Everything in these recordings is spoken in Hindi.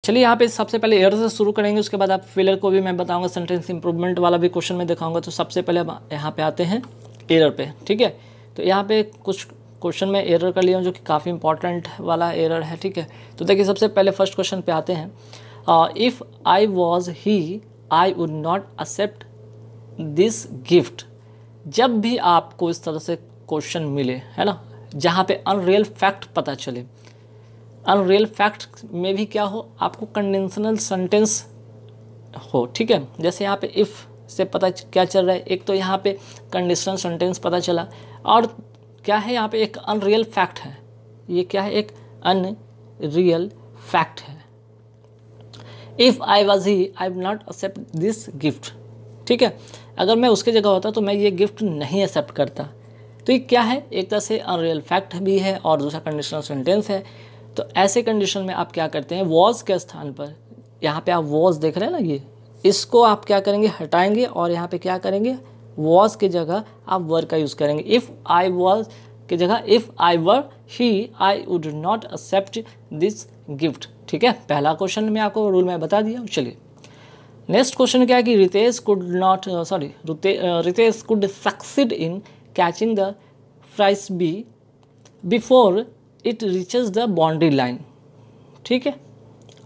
चलिए यहाँ पे सबसे पहले एरर से शुरू करेंगे, उसके बाद आप फेलियर को भी मैं बताऊंगा, सेंटेंस इंप्रूवमेंट वाला भी क्वेश्चन में दिखाऊंगा। तो सबसे पहले हम यहाँ पे आते हैं एरर पे, ठीक है। तो यहाँ पे कुछ क्वेश्चन में एरर कर लिया हूँ जो कि काफ़ी इंपॉर्टेंट वाला एरर है, ठीक है। तो देखिए सबसे पहले फर्स्ट क्वेश्चन पे आते हैं। If I was he I would not accept this gift. जब भी आपको इस तरह से क्वेश्चन मिले, है ना, जहाँ पे अनरियल फैक्ट पता चले, अनरियल फैक्ट में भी क्या हो, आपको कंडीशनल सेंटेंस हो, ठीक है। जैसे यहाँ पे इफ़ से पता क्या चल रहा है, एक तो यहाँ पे कंडीशनल सेंटेंस पता चला, और क्या है यहाँ पे एक अनरियल फैक्ट है। ये क्या है, एक अनरियल फैक्ट है। If I was he I would not accept this gift, ठीक है। अगर मैं उसके जगह होता तो मैं ये गिफ्ट नहीं एक्सेप्ट करता। तो ये क्या है, एक तरह से अनरियल फैक्ट भी है और दूसरा कंडीशनल सेंटेंस है। तो ऐसे कंडीशन में आप क्या करते हैं, वॉज के स्थान पर, यहाँ पे आप वॉज देख रहे हैं ना, ये इसको आप क्या करेंगे, हटाएंगे और यहाँ पे क्या करेंगे, वॉज की जगह आप वर का यूज़ करेंगे। इफ़ आई वॉज की जगह if I were he I would not accept this gift, ठीक है। पहला क्वेश्चन में आपको रूल मैं बता दिया। चलिए नेक्स्ट क्वेश्चन क्या है कि Ritesh could succeed in catching the frisbee before it reaches the boundary line, ठीक है।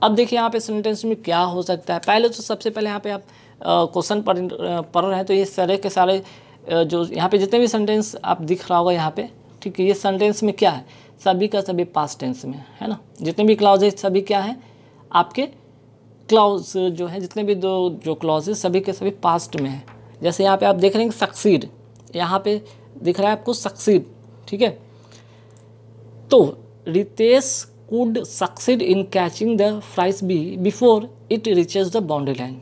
अब देखिए यहाँ पे सेंटेंस में क्या हो सकता है। पहले तो सबसे पहले यहाँ पे आप क्वेश्चन पढ़ रहे हैं, तो ये सारे के सारे जो यहाँ पे जितने भी सेंटेंस आप दिख रहा होगा यहाँ पे, ठीक है, ये सेंटेंस में क्या है, सभी का सभी पास्ट टेंस में है ना। जितने भी क्लॉज है सभी क्या है, आपके क्लॉज जो है, जितने भी दो जो क्लॉज है सभी के सभी पास्ट में है। जैसे यहाँ पे आप देख रहे हैं सक्सीड, यहाँ पे दिख रहा है आपको सक्सीड, ठीक है। तो Ritesh could succeed in catching the frisbee before it reaches the boundary line,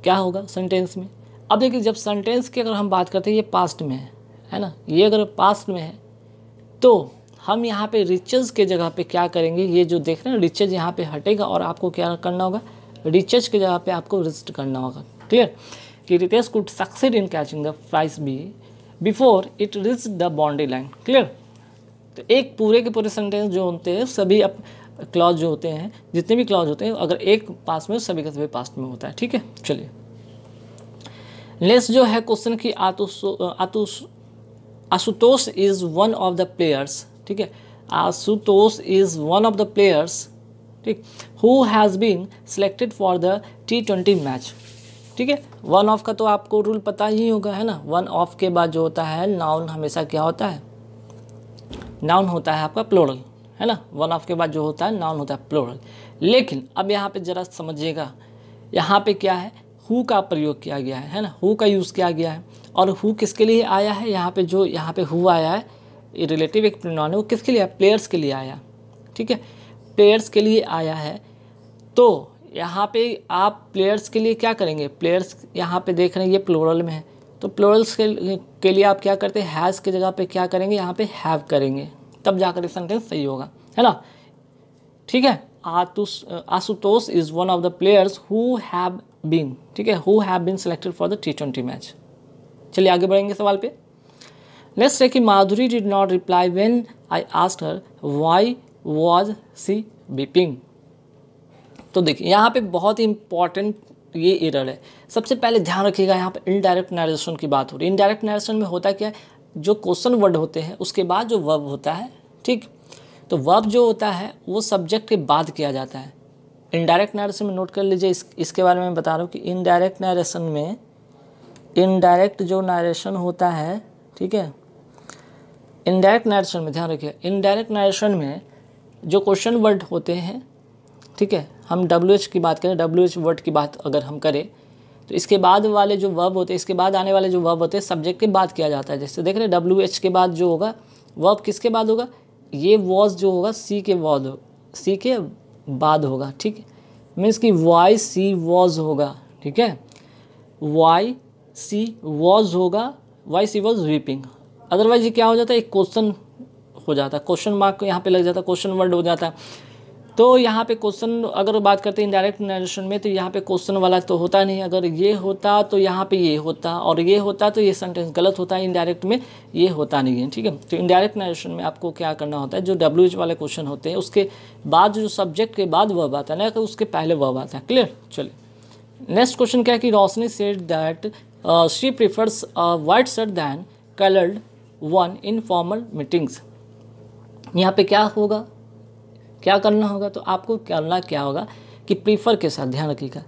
क्या होगा सेंटेंस में। अब देखिए जब सेंटेंस की अगर हम बात करते हैं, ये पास्ट में है ना, ये अगर पास्ट में है तो हम यहाँ पे रिचेज के जगह पे क्या करेंगे, ये जो देख रहे हैं रिचेज यहाँ पे हटेगा और आपको क्या करना होगा, रिचेज के जगह पे आपको रिस्ट करना होगा। क्लियर, कि Ritesh could succeed in catching the frisbee before it reach the boundary line. Clear, तो एक पूरे के पूरे सेंटेंस जो होते हैं सभी क्लॉज जो होते हैं, जितने भी क्लॉज होते हैं, अगर एक पास में सभी का सभी पास्ट में होता है, ठीक है। चलिए नेक्स्ट जो है क्वेश्चन की Ashutosh is one of the players, ठीक है। Ashutosh is one of the players, ठीक, who has been selected for the T20 match, ठीक है। वन ऑफ का तो आपको रूल पता ही होगा, है ना। वन ऑफ के बाद जो होता है नाउन हमेशा क्या होता है, नाउन होता है आपका प्लूरल, है ना। वन ऑफ के बाद जो होता है नाउन होता है प्लूरल। लेकिन अब यहाँ पे ज़रा समझिएगा, यहाँ पे क्या है, हु का प्रयोग किया गया है ना, हु का यूज़ किया गया है। और हु किसके लिए आया है, यहाँ पे जो यहाँ पे हु आया है, ये रिलेटिव एक प्रोनाउन है, वो किसके लिए, प्लेयर्स के लिए आया, ठीक है, प्लेयर्स के लिए आया है। तो यहाँ पे आप प्लेयर्स के लिए क्या करेंगे, प्लेयर्स यहाँ पे देख रहे हैं ये प्लूरल में है, तो प्लूरल्स के लिए आप क्या करते हैं, हैज़ की जगह पे क्या करेंगे, यहाँ पे हैव करेंगे, तब जाकर ये सेंटेंस सही होगा, है ना, ठीक है। Ashutosh is one of the players who have been, ठीक है, who have been selected for the T20 match. चलिए आगे बढ़ेंगे सवाल पे। नेक्स्ट है कि Madhuri did not reply when I asked her why was she weeping. तो देखिए यहाँ पे बहुत ही इंपॉर्टेंट ये एरर है। सबसे पहले ध्यान रखिएगा, यहाँ पे इनडायरेक्ट नरेशन की बात हो रही है। इनडायरेक्ट नरेशन में होता क्या है, जो क्वेश्चन वर्ड होते हैं उसके बाद जो वर्ब होता है, ठीक, तो वर्ब जो होता है वो सब्जेक्ट के बाद किया जाता है। इनडायरेक्ट नरेशन में नोट कर लीजिए, इसके बारे में बता रहा हूँ कि इनडायरेक्ट नरेशन में, इनडायरेक्ट जो नरेशन होता है, ठीक है, इनडायरेक्ट नरेशन में ध्यान रखिए, इनडायरेक्ट नरेशन में जो क्वेश्चन वर्ड होते हैं, ठीक है, हम WH की बात करें, WH वर्ड की बात अगर हम करें, तो इसके बाद वाले जो वर्ब होते हैं, इसके बाद आने वाले जो वर्ब होते हैं सब्जेक्ट के बाद किया जाता है। जैसे देख रहे हैं WH के बाद जो होगा वर्ब किसके बाद होगा, ये वॉज जो होगा सी के बाद होगा, ठीक है, मीन्स कि वाई सी वॉज होगा, ठीक है, वाई सी वॉज होगा, why she was weeping. Otherwise ये क्या हो जाता है, एक क्वेश्चन हो जाता है, क्वेश्चन मार्क यहाँ पे लग जाता है, क्वेश्चन वर्ड हो जाता है। तो यहाँ पे क्वेश्चन अगर बात करते हैं इनडायरेक्ट नरेशन में, तो यहाँ पे क्वेश्चन वाला तो होता नहीं। अगर ये होता तो यहाँ पे ये होता, और ये होता तो ये सेंटेंस गलत होता है। इनडायरेक्ट में ये होता नहीं है, ठीक है। तो इनडायरेक्ट नरेशन में आपको क्या करना होता है, जो WH वाले क्वेश्चन होते हैं उसके बाद जो सब्जेक्ट के बाद वर्ब आता है ना, कि उसके पहले वर्ब आता है। क्लियर। चलिए नेक्स्ट क्वेश्चन क्या है कि Roshni said that she prefers white shirt than coloured one in formal meetings. यहाँ पे क्या होगा, क्या करना होगा, तो आपको करना क्या होगा कि प्रीफर के साथ, ध्यान रखिएगा,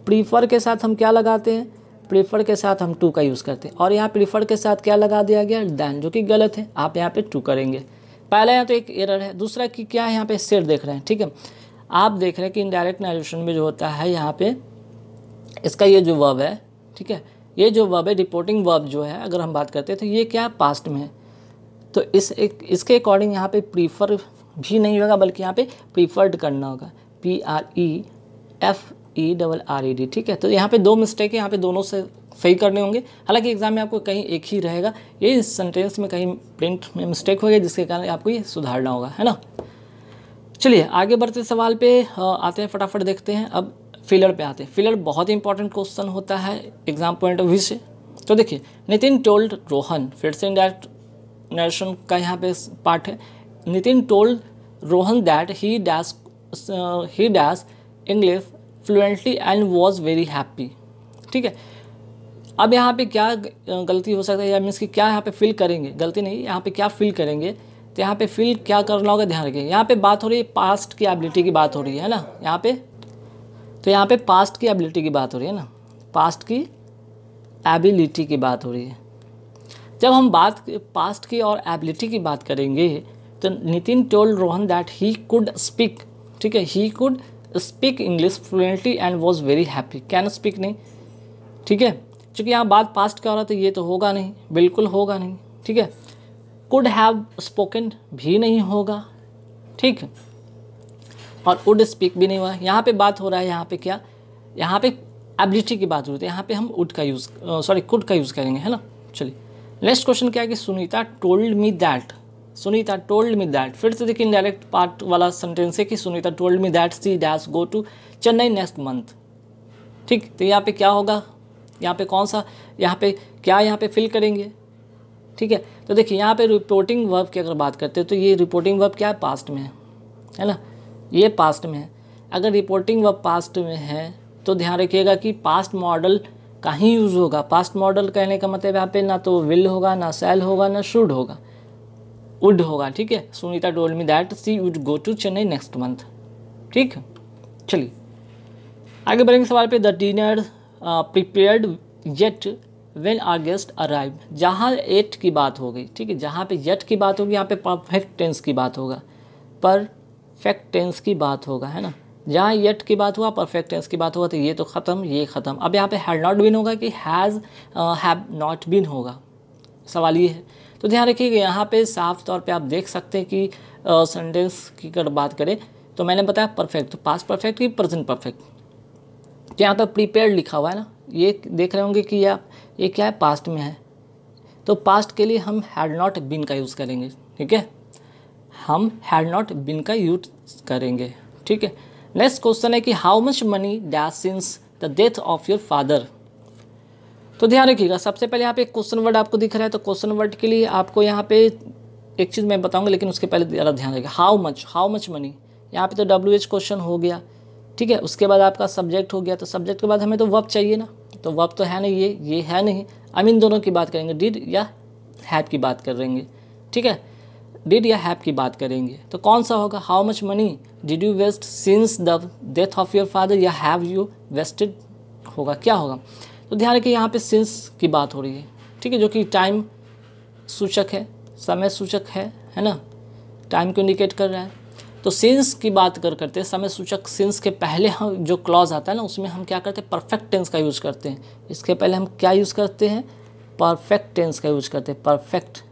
प्रीफर के साथ हम क्या लगाते हैं, प्रीफर के साथ हम टू का यूज़ करते हैं, और यहाँ प्रीफर के साथ क्या लगा दिया गया, दैन, जो कि गलत है। आप यहाँ पे टू करेंगे। पहला यहाँ तो एक एरर है। दूसरा कि क्या है, यहाँ पे सेट देख रहे हैं, ठीक है। आप देख रहे हैं कि इनडायरेक्ट नरेशन में जो होता है यहाँ पे इसका ये जो वर्ब है, ठीक है, ये जो वर्ब है रिपोर्टिंग वर्ब जो है, अगर हम बात करते हैं तो ये क्या पास्ट में है। तो इसके अकॉर्डिंग यहाँ पे प्रीफर भी नहीं होगा, बल्कि यहाँ पे प्रीफर्ड करना होगा, PREFERRED, ठीक है। तो यहाँ पे दो मिस्टेक है, यहाँ पे दोनों से सही करने होंगे। हालांकि एग्जाम में आपको कहीं एक ही रहेगा, ये इस सेंटेंस में कहीं प्रिंट में मिस्टेक हो गई, जिसके कारण आपको ये सुधारना होगा, है ना। चलिए आगे बढ़ते सवाल पे आते हैं, फटाफट देखते हैं। अब फिलर पे आते हैं। फिलर बहुत ही इंपॉर्टेंट क्वेश्चन होता है एग्जाम पॉइंट ऑफ व्यू से। तो देखिए, नितिन टोल्ड रोहन, फिर से इनडायरेक्ट नरेशन का यहाँ पे पार्ट है। Nitin told Rohan that he dash English fluently and was very happy, ठीक है। अब यहाँ पे क्या गलती हो सकता है, या मीन्स कि क्या यहाँ पे फिल करेंगे, गलती नहीं, यहाँ पे क्या फिल करेंगे, तो यहाँ पे फिल क्या करना होगा, ध्यान रखिए। यहाँ पे बात हो रही है पास्ट की एबिलिटी की बात हो रही है ना यहाँ पे, तो यहाँ पे पास्ट की एबिलिटी की बात हो रही है ना, पास्ट की एबिलिटी की बात हो रही है। जब हम बात पास्ट की और एबिलिटी की बात करेंगे, तो Nitin told Rohan that he could speak, ठीक है, he could speak English fluently and was very happy, can speak नहीं, ठीक है। चूँकि यहाँ बात पास्ट का हो रहा है तो ये तो होगा नहीं, बिल्कुल होगा नहीं, ठीक है। कुड हैव स्पोकन भी नहीं होगा, ठीक है, और वुड स्पीक भी नहीं हुआ। यहाँ पे बात हो रहा है, यहाँ पे क्या, यहाँ पे एबिलिटी की बात हो रही है, यहाँ पे हम वुड का यूज़ कुड का यूज़ करेंगे, है ना। चलिए नेक्स्ट क्वेश्चन क्या है कि Sunita told me that, Sunita told me that, फिर से देखिए इनडायरेक्ट पार्ट वाला सेंटेंस है कि Sunita told me that she dash go to Chennai next month, ठीक। तो यहाँ पे क्या होगा, यहाँ पे कौन सा, यहाँ पे क्या, यहाँ पे फिल करेंगे, ठीक है। तो देखिए यहाँ पे रिपोर्टिंग वर्ब की अगर बात करते हैं, तो ये रिपोर्टिंग वर्ब क्या है, पास्ट में है ना, ये पास्ट में है। अगर रिपोर्टिंग वर्ब पास्ट में है तो ध्यान रखिएगा कि पास्ट मॉडल का ही यूज़ होगा। पास्ट मॉडल कहने का मतलब यहाँ पे ना तो विल होगा, ना शैल होगा, ना शुड होगा, वुड होगा, ठीक है। Sunita told me that she would go to Chennai next month, ठीक। चलिए आगे बढ़ेंगे सवाल पे। The dinner prepared yet when our guest arrive, जहाँ एट की बात हो गई, ठीक है, जहाँ पे येट की बात होगी यहाँ पे परफेक्ट टेंस की बात होगा, परफेक्ट टेंस की बात होगा, है ना। जहाँ येट की बात हुआ, परफेक्ट टेंस की बात हुआ, तो ये तो ख़त्म, ये ख़त्म। अब यहाँ पे हैड नॉट बीन होगा कि हैव नॉट बीन होगा, सवाल ये है। तो ध्यान रखिएगा यहाँ पे साफ तौर पे आप देख सकते हैं कि सेंटेंस की अगर बात करें तो मैंने बताया परफेक्ट, पास्ट परफेक्ट की प्रेजेंट परफेक्ट। तो यहाँ पर प्रीपेयर्ड लिखा हुआ है ना, ये देख रहे होंगे कि ये क्या है, पास्ट में है, तो पास्ट के लिए हम हैड नॉट बीन का यूज़ करेंगे, ठीक है, हम हैड नॉट बीन का यूज करेंगे, ठीक है। नेक्स्ट क्वेश्चन है कि how much money dash since the death of your father. तो ध्यान रखिएगा, सबसे पहले यहाँ पे क्वेश्चन वर्ड आपको दिख रहा है, तो क्वेश्चन वर्ड के लिए आपको यहाँ पे एक चीज़ मैं बताऊंगा, लेकिन उसके पहले ज़रा ध्यान रखिएगा। हाउ मच मनी, यहाँ पे तो WH क्वेश्चन हो गया, ठीक है। उसके बाद आपका सब्जेक्ट हो गया, तो सब्जेक्ट के बाद हमें तो वर्ब चाहिए ना, तो वर्ब तो है नहीं, ये है नहीं। हम इन दोनों की बात करेंगे, डिड या हैव की बात करेंगे, ठीक है, डिड या हैव की बात करेंगे। तो कौन सा होगा, how much money did you waste since the death of your father, या हैव यू वेस्टेड होगा, क्या होगा। तो ध्यान रखिए यहाँ पे सिंस की बात हो रही है, ठीक है, जो कि टाइम सूचक है, समय सूचक है ना, टाइम को इंडिकेट कर रहा है। तो सिंस की बात करते हैं, समय सूचक सिंस के पहले हम जो क्लॉज आता है ना, उसमें हम क्या करते हैं, परफेक्ट टेंस का यूज़ करते हैं। इसके पहले हम क्या यूज़ करते हैं, परफेक्ट टेंस का यूज़ करते हैं, परफेक्ट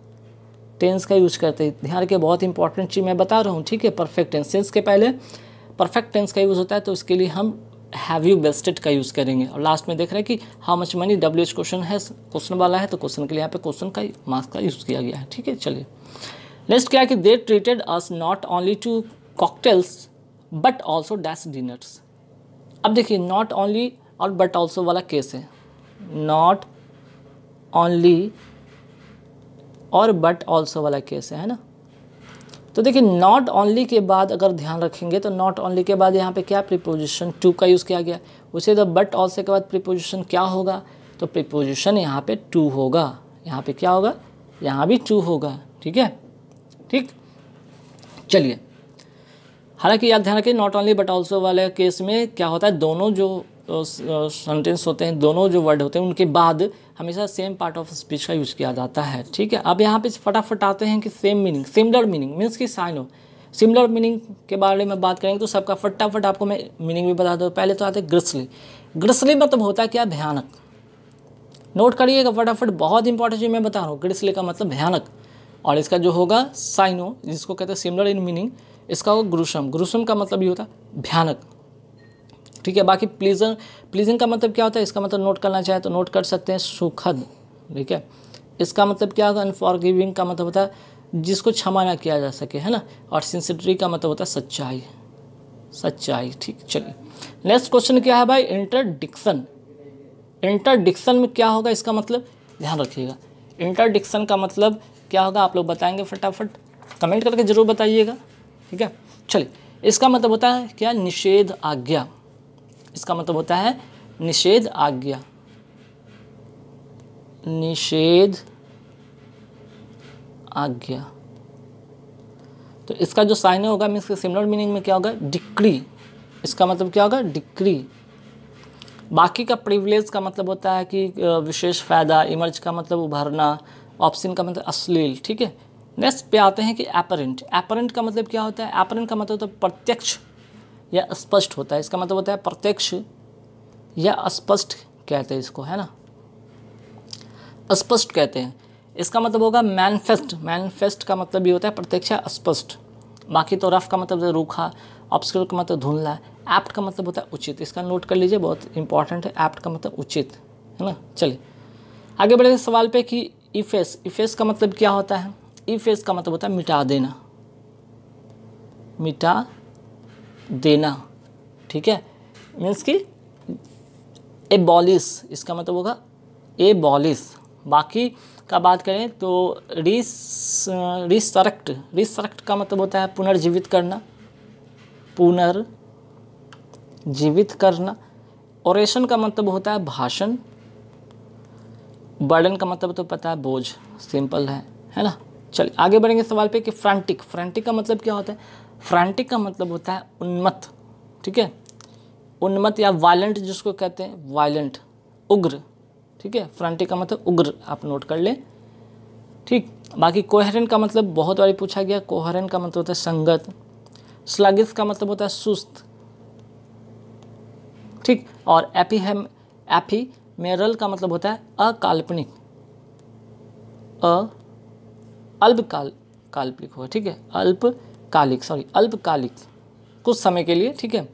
टेंस का यूज़ करते हैं। ध्यान रखिए, बहुत इंपॉर्टेंट चीज़ मैं बता रहा हूँ, ठीक है। परफेक्ट टेंस, सिंस के पहले परफेक्ट टेंस का यूज़ होता है, तो इसके लिए हम हैव यू वेस्टेड का यूज़ करेंगे। और लास्ट में देख रहे हैं कि how much money WH question है, क्वेश्चन वाला है, तो क्वेश्चन के लिए यहाँ पे क्वेश्चन का मार्क्स का यूज़ किया गया है, ठीक है। चलिए नेक्स्ट क्या है कि they treated us not only to cocktails but also dash dinners. अब देखिए नॉट ओनली और बट ऑल्सो वाला केस है, नॉट ओनली और बट ऑल्सो वाला केस है ना। तो देखिए नॉट ओनली के बाद अगर ध्यान रखेंगे तो नॉट ओनली के बाद यहाँ पे क्या प्रीपोजिशन टू का यूज़ किया गया, उसे तो बट ऑल्सो के बाद प्रीपोजिशन क्या होगा, तो प्रीपोजिशन यहाँ पे टू होगा, यहाँ पे क्या होगा, यहाँ भी टू होगा। ठीक है, ठीक। चलिए, हालांकि याद ध्यान रखिए नॉट ओनली बट ऑल्सो वाले केस में क्या होता है, दोनों जो सेंटेंस होते हैं, दोनों जो वर्ड होते हैं उनके बाद हमेशा सेम पार्ट ऑफ स्पीच का यूज़ किया जाता है। ठीक है, अब यहाँ पे फटाफट आते हैं कि same meaning, similar meaning means की साइन हो। सिमिलर मीनिंग के बारे में बात करेंगे तो सबका फटाफट आपको मैं मीनिंग भी बता दूँ। पहले तो आते हैं ग्रिसली। ग्रिसली मतलब होता है क्या, भयानक। नोट करिएगा फटाफट, बहुत इंपॉर्टेंट चीज़ मैं बता रहा हूँ। ग्रिसली का मतलब भयानक, और इसका जो होगा साइनो, जिसको कहते हैं सिमिलर इन मीनिंग, इसका होगा ग्रुसम। ग्रुसम का मतलब ये होता है भयानक। ठीक है, बाकी प्लीजिंग का मतलब क्या होता है, इसका मतलब नोट करना चाहे तो नोट कर सकते हैं, सुखद। ठीक है, इसका मतलब क्या होगा, अनफॉरगिविंग का मतलब होता है जिसको क्षमा ना किया जा सके, है ना। और सिंसियरिटी का मतलब होता है सच्चाई, सच्चाई। ठीक, चलिए नेक्स्ट क्वेश्चन क्या है भाई, इंटरडिक्शन। इंटरडिक्शन में क्या होगा, इसका मतलब ध्यान रखिएगा। इंटरडिक्शन का मतलब क्या होगा आप लोग बताएंगे, फटाफट कमेंट करके ज़रूर बताइएगा। ठीक है, चलिए इसका मतलब होता है क्या, निषेध आज्ञा। इसका मतलब होता है निषेध आज्ञा, निषेध आज्ञा। तो इसका जो साइन होगा मीन्स सिमिलर मीनिंग में क्या होगा, डिक्री। इसका मतलब क्या होगा, डिक्री। बाकी का प्रिविलेज का मतलब होता है कि विशेष फ़ायदा। इमर्ज का मतलब उभरना। ऑप्शन का मतलब अश्लील। ठीक है, नेक्स्ट पे आते हैं कि एपरेंट। एपरेंट का मतलब क्या होता है, एपरेंट का मतलब होता है प्रत्यक्ष या स्पष्ट होता है। इसका मतलब होता है प्रत्यक्ष या स्पष्ट कहते हैं इसको, है ना, स्पष्ट कहते हैं। इसका मतलब होगा मैनिफेस्ट। मैनिफेस्ट का मतलब भी होता है प्रत्यक्ष या स्पष्ट। बाकी तो रफ का मतलब रूखा, ऑब्सक्योर का मतलब धुंधला, एप्ट का मतलब होता है उचित। इसका नोट कर लीजिए, बहुत इंपॉर्टेंट है, एप्ट का मतलब उचित, है ना। चलिए आगे बढ़े सवाल पे कि इफेस। इफेस का मतलब क्या होता है, इफेस का मतलब होता है मिटा देना, मिटा देना। ठीक है, मीन्स कि एबॉलिश, इसका मतलब होगा एबॉलिश। बाकी का बात करें तो रिसरेक्ट। रिसरेक्ट का मतलब होता है पुनर्जीवित करना, पुनर्जीवित करना। ओरेशन का मतलब होता है भाषण। बर्डन का मतलब तो पता है बोझ, सिंपल है ना। चलिए आगे बढ़ेंगे सवाल पे कि फ्रैंटिक। फ्रैंटिक का मतलब क्या होता है, फ्रैंटिक का मतलब होता है उन्मत्त। ठीक है, उन्मत्त या वायलेंट जिसको कहते हैं, वायलेंट, उग्र। ठीक है, फ्रैंटिक का मतलब उग्र, आप नोट कर लें। ठीक, बाकी कोहेरेंट का मतलब बहुत बार पूछा गया, कोहेरेंट का मतलब होता है संगत। स्लगिश का मतलब होता है सुस्त। ठीक, और एफीमेरल का मतलब होता है अकाल्पनिक, काल्पनिक होगा। ठीक है, अल्पकालिक, कुछ समय के लिए। ठीक है,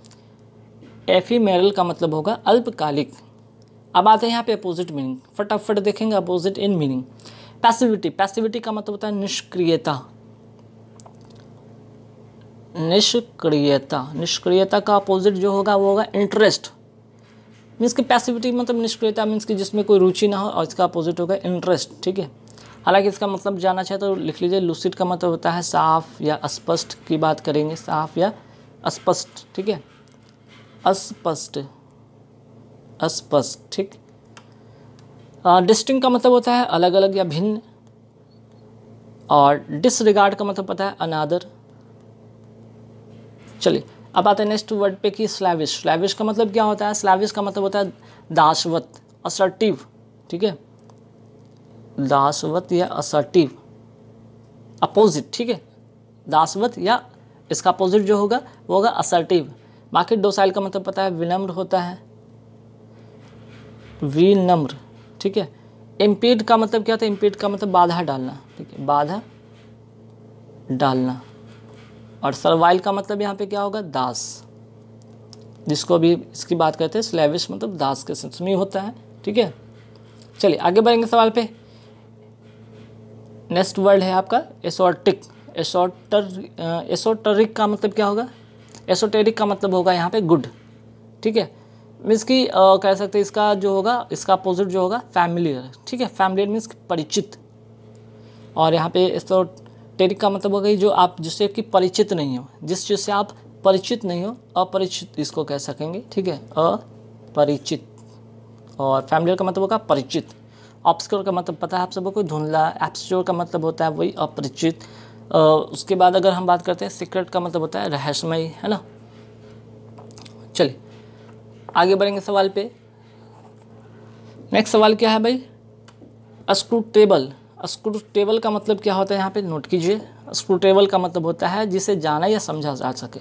एफीमेरल का मतलब होगा अल्पकालिक। अब आते हैं यहाँ पे अपोजिट मीनिंग, फटाफट देखेंगे opposite in meaning. Passivity. Passivity का मतलब होता है निष्क्रियता, निष्क्रियता। निष्क्रियता का अपोजिट जो होगा वो होगा इंटरेस्ट। मीन्स कि पैसिविटी मतलब निष्क्रियता, मीन्स कि जिसमें कोई रुचि ना हो, और इसका अपोजिट होगा इंटरेस्ट। ठीक है, हालांकि इसका मतलब जानना चाहे तो लिख लीजिए। लूसिड का मतलब होता है साफ या स्पष्ट की बात करेंगे, साफ या स्पष्ट। ठीक है, अस्पष्ट, अस्पष्ट। ठीक, डिस्टिंक्ट का मतलब होता है अलग अलग या भिन्न। और डिसरिगार्ड का मतलब पता है अनादर। चलिए अब आते हैं नेक्स्ट वर्ड पे कि स्लैविश। स्लैविश का मतलब क्या होता है, स्लैविश का मतलब होता है दासवत, असर्टिव। ठीक है, दासवत या असर्टिव, अपोजिट। ठीक है, दासवत या इसका अपोजिट जो होगा वो होगा असर्टिव। बाकी डोसाइल का मतलब पता है विनम्र होता है, विनम्र। ठीक है, इम्पीड का मतलब क्या होता है, इम्पीड का मतलब बाधा डालना। ठीक है, बाधा डालना। और सर्वाइल का मतलब यहाँ पे क्या होगा, दास, जिसको अभी इसकी बात करते हैं स्लैविश मतलब दास के सेंस में होता है। ठीक है, चलिए आगे बढ़ेंगे सवाल पे। नेक्स्ट वर्ड है आपका एसोटिक। एसोटरिक का मतलब क्या होगा, एसोटेरिक का मतलब होगा यहाँ पे गुड, ठीक है। मीन्स कि कह सकते हैं इसका जो होगा, इसका अपोजिट जो होगा फैमिलियर, ठीक है। फैमिलियर मीन्स परिचित, और यहाँ पे एसोटेरिक का मतलब होगा जो आप जिससे कि परिचित नहीं हो, जिस चीज़ से आप परिचित नहीं हो, अपरिचित इसको कह सकेंगे, ठीक है, अपरिचित। और फैमिलियर का मतलब होगा परिचित। ऑब्सक्योर का मतलब पता है आप सबको, कोई धुंधला। एब्सक्योर का मतलब होता है वही अपरिचित। उसके बाद अगर हम बात करते हैं सीक्रेट का मतलब होता है रहस्यमय, है ना। चलिए आगे बढ़ेंगे सवाल पे। नेक्स्ट सवाल क्या है भाई, स्क्रूटेबल। स्क्रूटेबल का मतलब क्या होता है यहाँ पे नोट कीजिए। स्क्रूटेबल का मतलब होता है जिसे जाना या समझा जा सके,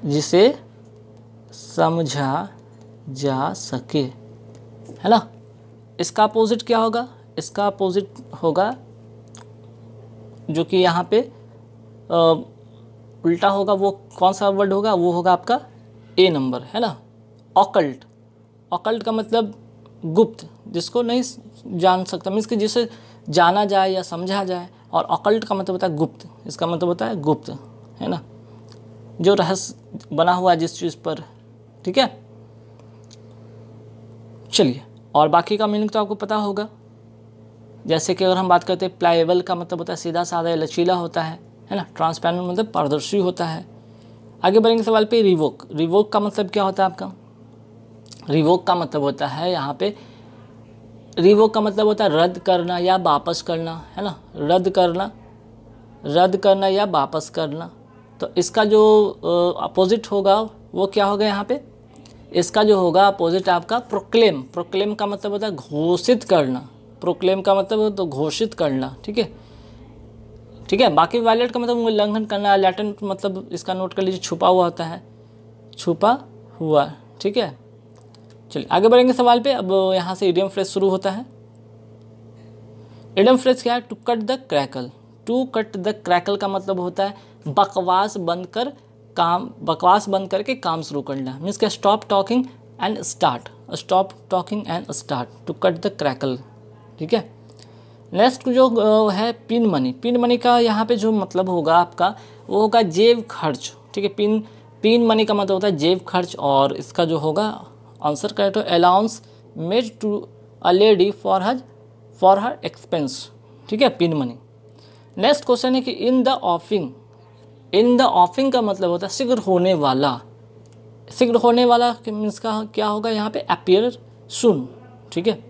जिसे समझा जा सके, है ना। इसका अपोजिट क्या होगा, इसका अपोजिट होगा जो कि यहाँ पे उल्टा होगा, वो कौन सा वर्ड होगा, वो होगा आपका ए नंबर, है ना, ऑकल्ट। ऑकल्ट का मतलब गुप्त, जिसको नहीं जान सकता, मीन्स कि जिसे जाना जाए या समझा जाए। और ऑकल्ट का मतलब होता है गुप्त, इसका मतलब होता है गुप्त, है ना, जो रहस्य बना हुआ है जिस चीज़ पर, ठीक है। चलिए, और बाकी का मीनिंग तो आपको पता होगा। जैसे कि अगर हम बात करते हैं प्लाएबल का मतलब होता है सीधा साधा या लचीला होता है ना। ट्रांसपेरेंट मतलब पारदर्शी होता है। आगे बढ़ेंगे सवाल पे। रिवोक। रिवोक का मतलब क्या होता है आपका, रिवोक का मतलब होता है यहाँ पे, रिवोक का मतलब होता है रद्द करना या वापस करना, है ना, रद्द करना या वापस करना। तो इसका जो अपोजिट होगा वो क्या होगा यहाँ पे, इसका जो होगा अपोजिट आपका प्रोक्लेम। प्रोक्लेम का मतलब होता है घोषित करना, प्रोक्लेम का मतलब तो घोषित करना, ठीक है, ठीक है। बाकी वायलेट का मतलब उल्लंघन करना, लैटेंट मतलब इसका नोट कर लीजिए छुपा हुआ होता है, छुपा हुआ, ठीक है। चलिए आगे बढ़ेंगे सवाल पे। अब यहाँ से इडियम फ्रेज शुरू होता है। इडियम फ्रेज क्या है, to cut the crackle. To cut the crackle का मतलब होता है बकवास बंद करके काम शुरू करना। मीन्स क्या, stop talking and start, stop talking and start, to cut the crackle, ठीक है। नेक्स्ट जो है पिन मनी। पिन मनी का यहाँ पे जो मतलब होगा आपका वो होगा जेब खर्च, ठीक है। पिन मनी का मतलब होता है जेब खर्च, और इसका जो होगा आंसर करेक्ट हो allowance made to a lady for her expense, ठीक है, पिन मनी। नेक्स्ट क्वेश्चन है कि इन द ऑफिंग। इन द ऑफिंग का मतलब होता है शीघ्र होने वाला। शीघ्र होने वाला मीन्स का क्या होगा यहाँ पे अपीयर सुन, ठीक है।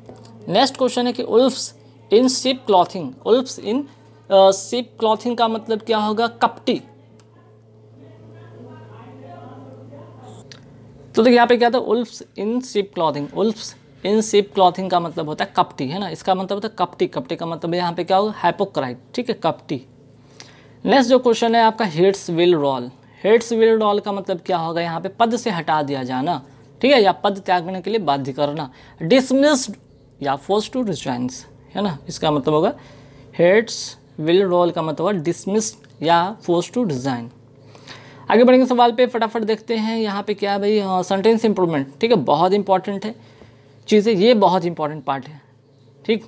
नेक्स्ट क्वेश्चन है कि उल्फ्स in ship clothing. उल्फ्स in ship clothing का मतलब क्या होगा, कपटी। तो देखिए यहाँ पे क्या था, उल्फ्स in ship clothing. उल्फ्स in ship clothing का मतलब होता है कपटी, है ना, इसका मतलब होता है कपटी। कपटी का मतलब यहाँ पे क्या होगा, हाइपोक्राइट, ठीक है, कपटी। नेक्स्ट जो क्वेश्चन है आपका heads will roll. Heads will roll का मतलब क्या होगा यहाँ पे, पद से हटा दिया जाना, ठीक है, या पद त्यागने के लिए बाध्य करना। डिसमिस्ड या फोर्स टू रिजाइन, है ना, इसका मतलब होगा हेड्स विल रोल का मतलब होगा डिसमिस्ड या फोर्स टू रिजाइन। आगे बढ़ेंगे सवाल पे, फटाफट देखते हैं यहाँ पे क्या है भाई, सेंटेंस इंप्रूवमेंट, ठीक है, बहुत इंपॉर्टेंट है चीज़ें, ये बहुत इंपॉर्टेंट पार्ट है, ठीक।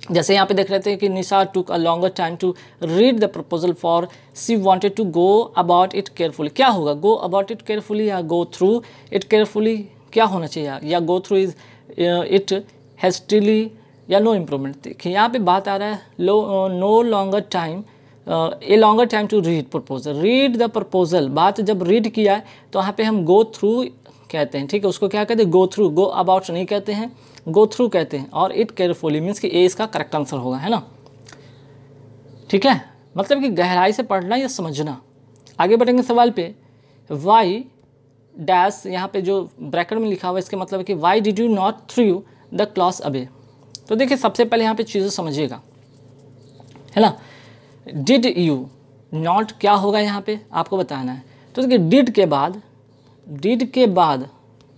जैसे यहाँ पे देख लेते हैं कि Nisha took a longer time to read the proposal for she wanted to go about it carefully. क्या होगा, गो अबाउट इट केयरफुली या गो थ्रू इट केयरफुली, क्या होना चाहिए, या go through is it hastily या नो इम्प्रूवमेंट। देखिए यहाँ पे बात आ रहा है no longer time, a longer time to read proposal. Read the proposal, बात जब रीड किया है तो यहाँ पे हम गो थ्रू कहते हैं, ठीक है, उसको क्या कहते हैं, गो थ्रू। गो अबाउट नहीं कहते हैं, गो थ्रू कहते हैं। और इट केयरफुली मीन्स कि ए इसका करेक्ट आंसर होगा, है ना, ठीक है, मतलब कि गहराई से पढ़ना या समझना। आगे बढ़ेंगे सवाल पे। वाई डैश, यहाँ पे जो ब्रैकेट में लिखा हुआ है इसके मतलब है कि why did you not through the class away. तो देखिए सबसे पहले यहाँ पे चीज़ें समझिएगा, है ना। डिड यू नॉट क्या होगा यहाँ पे आपको बताना है। तो देखिए डिड के बाद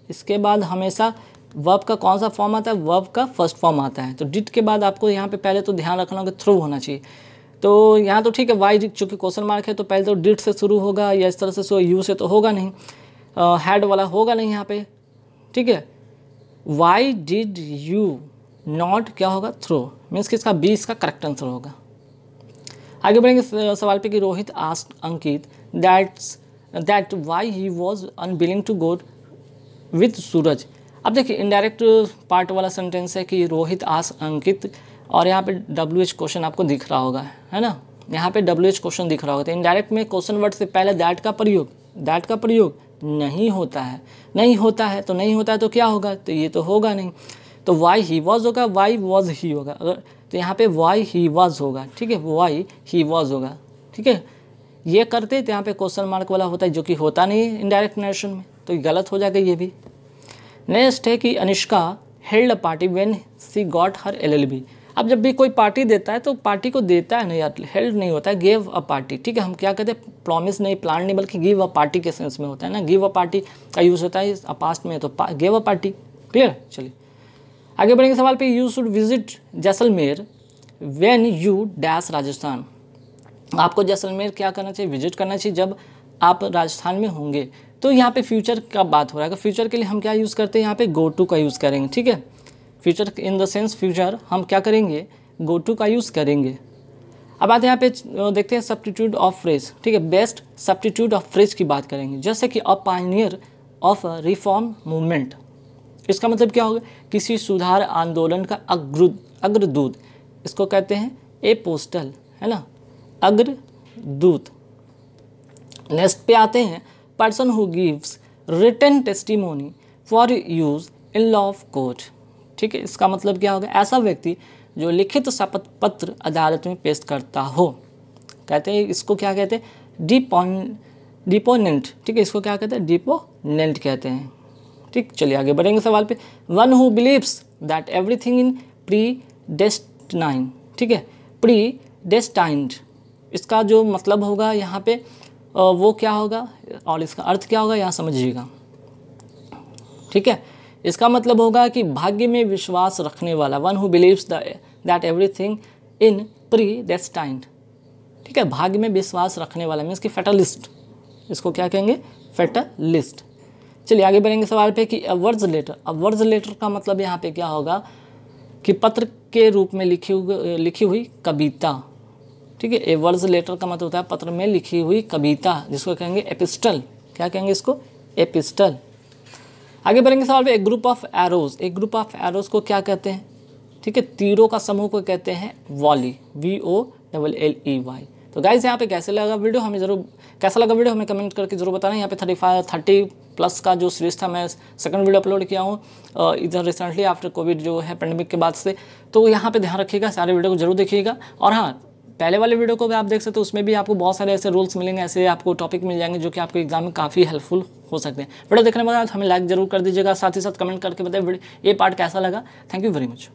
इसके बाद हमेशा वर्ब का कौन सा फॉर्म आता है, वर्ब का फर्स्ट फॉर्म आता है। तो डिड के बाद आपको यहाँ पे पहले तो ध्यान रखना होगा थ्रू होना चाहिए। तो यहाँ तो ठीक है, वाई चूँकि क्वेश्चन मार्क है तो पहले तो डिड से शुरू होगा, या इस तरह से सो यू से तो होगा नहीं, हैड वाला होगा नहीं यहाँ पे, ठीक है। वाई डिड यू नॉट क्या होगा, थ्रू, मीन्स कि इसका बी इसका करेक्ट आंसर होगा। आगे बढ़ेंगे सवाल पे कि Rohit asked Ankit that why he was unwilling to go with Suraj. अब देखिए इनडायरेक्ट पार्ट वाला सेंटेंस है कि रोहित आस्क्ड अंकित, और यहाँ पे WH क्वेश्चन आपको दिख रहा होगा, है ना, यहाँ पे WH क्वेश्चन दिख रहा होगा। तो इनडायरेक्ट में क्वेश्चन वर्ड से पहले दैट का प्रयोग नहीं होता है, तो नहीं होता है तो क्या होगा, तो ये तो होगा नहीं, तो वाई ही वॉज होगा, वाई वॉज ही होगा, अगर तो यहाँ पे वाई ही वॉज होगा, ठीक है, वाई ही वॉज होगा, ठीक है। ये करते तो यहाँ पे क्वेश्चन मार्क वाला होता है, जो कि होता नहीं है इनडायरेक्ट नरेशन में, तो ये गलत हो जाएगा ये भी। नेक्स्ट है कि Anushka held a party when she got her LLB। अब जब भी कोई पार्टी देता है तो पार्टी को देता है, नहीं यार, हेल्ड नहीं होता है, गिव अ पार्टी, ठीक है। हम क्या कहते हैं, प्रॉमिस नहीं, प्लान नहीं, बल्कि गिव अ पार्टी के सेंस में होता है ना, गिव अ पार्टी का यूज़ होता है पास्ट में, तो गिव अ पार्टी। क्लियर। चलिए आगे बढ़ेंगे सवाल पे। You should visit Jaisalmer when you dash Rajasthan. आपको जैसलमेर क्या करना चाहिए, विजिट करना चाहिए जब आप राजस्थान में होंगे। तो यहाँ पे फ्यूचर का बात हो रहा है, फ्यूचर के लिए हम क्या यूज़ करते हैं, यहाँ पे गो टू का यूज़ करेंगे, ठीक है। Future in the sense future हम क्या करेंगे, गो टू का यूज़ करेंगे। अब आते हैं यहाँ पे देखते हैं सब्स्टिट्यूट ऑफ फ्रेज, ठीक है। बेस्ट सब्स्टिट्यूट ऑफ फ्रेज की बात करेंगे, जैसे कि अ पायनियर ऑफ रिफॉर्म मूवमेंट। इसका मतलब क्या होगा, किसी सुधार आंदोलन का अग्रदूत, इसको कहते हैं ए पोस्टल, है ना, अग्रदूत। नेक्स्ट पे आते हैं person who gives written testimony for use in law of court, ठीक है। इसका मतलब क्या होगा, ऐसा व्यक्ति जो लिखित शपथ पत्र अदालत में पेश करता हो, कहते हैं इसको क्या कहते हैं, डिपोनेंट, ठीक है। इसको क्या कहते हैं, डिपोनेंट कहते हैं, ठीक। चलिए आगे बढ़ेंगे सवाल पे। One who believes that everything in predestined, ठीक है, प्रीडेस्टाइन्ड, इसका जो मतलब होगा यहाँ पे वो क्या होगा और इसका अर्थ क्या होगा यहाँ समझिएगा, ठीक है। इसका मतलब होगा कि भाग्य में विश्वास रखने वाला, one who believes that everything in predestined, ठीक है, भाग्य में विश्वास रखने वाला मीन्स कि फैटलिस्ट, इसको क्या कहेंगे, फैटलिस्ट। चलिए आगे बढ़ेंगे सवाल पे कि अवर्ज लेटर। अवर्ज लेटर का मतलब यहाँ पे क्या होगा कि पत्र के रूप में लिखी हुई कविता, ठीक है। एवर्ज लेटर का मतलब होता है पत्र में लिखी हुई कविता, जिसको कहेंगे एपिस्टल। क्या कहेंगे इसको, एपिस्टल। आगे बढ़ेंगे सवाल पे। एक ग्रुप ऑफ एरोज, एक ग्रुप ऑफ एरोज को क्या कहते हैं, ठीक है, तीरों का समूह को कहते हैं वॉली, VOLLEY। तो गाइस यहाँ पे कैसा लगा वीडियो हमें कमेंट करके जरूर बताना। यहाँ पे 30+ का जो सीरीज था मैं सेकंड वीडियो अपलोड किया हूँ इधर रिसेंटली आफ्टर कोविड जो है पेंडेमिक के बाद से। तो यहाँ पे ध्यान रखिएगा, सारे वीडियो को जरूर देखिएगा। और हाँ, पहले वाले वीडियो को भी आप देख सकते हो, उसमें भी आपको बहुत सारे ऐसे रूल्स मिलेंगे, ऐसे आपको टॉपिक मिल जाएंगे जो कि आपके एग्जाम में काफ़ी हेल्पफुल हो सकते हैं। वीडियो देखने के बाद हमें लाइक जरूर कर दीजिएगा, साथ ही साथ कमेंट करके बताइए ये पार्ट कैसा लगा। Thank you very much.